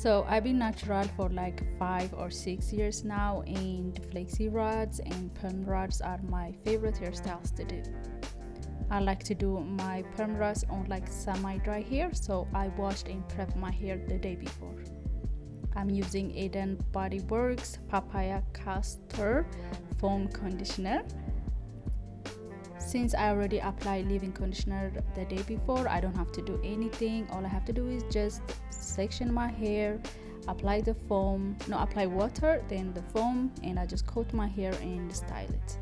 So I've been natural for like 5 or 6 years now, and flexi rods and perm rods are my favorite hairstyles to do. I like to do my perm rods on like semi-dry hair, so I washed and prepped my hair the day before. I'm using Eden Body Works Papaya Castor Foam Conditioner. Since I already applied leave-in conditioner the day before, I don't have to do anything. All I have to do is just section my hair, apply water, then the foam, and I just coat my hair and style it.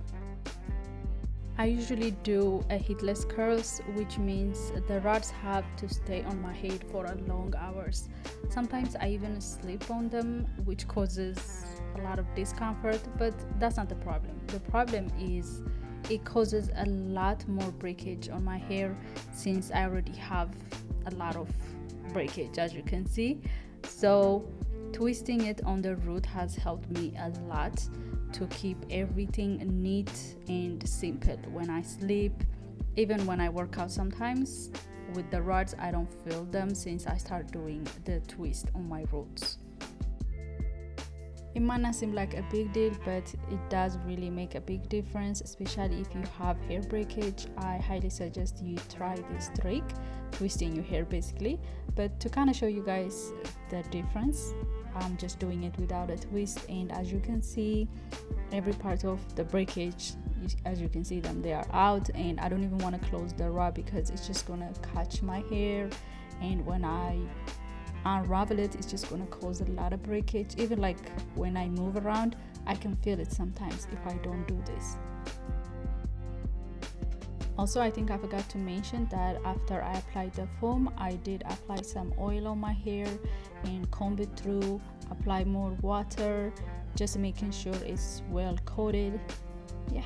I usually do a heatless curls, which means the rods have to stay on my head for a long hours. Sometimes I even sleep on them, which causes a lot of discomfort, but that's not the problem. The problem is it causes a lot more breakage on my hair, since I already have a lot of breakage, as you can see. So twisting it on the root has helped me a lot to keep everything neat and simple when I sleep. Even when I work out, sometimes with the rods I don't feel them, since I start doing the twist on my roots. It might not seem like a big deal, but it does really make a big difference, especially if you have hair breakage. I highly suggest you try this trick, twisting your hair basically. But to kind of show you guys the difference, I'm just doing it without a twist, and as you can see, every part of the breakage, as you can see them, they are out, and I don't even want to close the rod because it's just gonna catch my hair, and when I unravel it, it's just gonna cause a lot of breakage. Even like when I move around, I can feel it sometimes if I don't do this. Also, I think I forgot to mention that after I applied the foam, I did apply some oil on my hair and comb it through, apply more water, just making sure it's well coated. Yeah.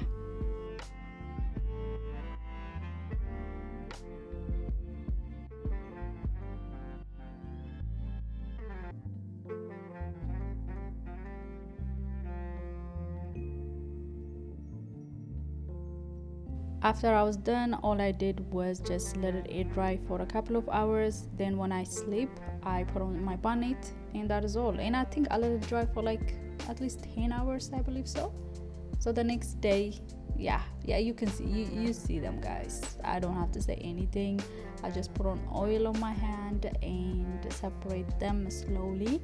After I was done, all I did was just let it air dry for a couple of hours. Then when I sleep, I put on my bonnet, and that is all. And I think I let it dry for like at least 10 hours, I believe so. So the next day, yeah, you can see, you see them, guys. I don't have to say anything. I just put on oil on my hand and separate them slowly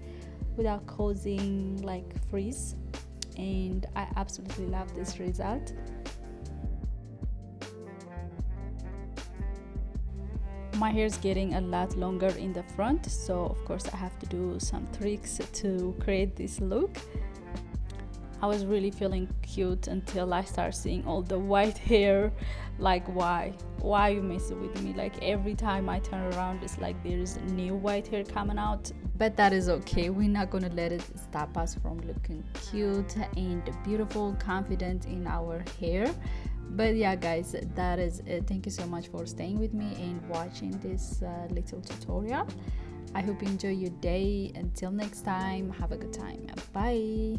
without causing like frizz. And I absolutely love this result. My hair is getting a lot longer in the front, so of course I have to do some tricks to create this look. I was really feeling cute until I started seeing all the white hair. Like, why you messing with me? Like, every time I turn around, it's like there's new white hair coming out. But that is okay. We're not gonna let it stop us from looking cute and beautiful, confident in our hair. But yeah, guys, that is it. Thank you so much for staying with me and watching this little tutorial. I hope you enjoy your day. Until next time, have a good time. Bye.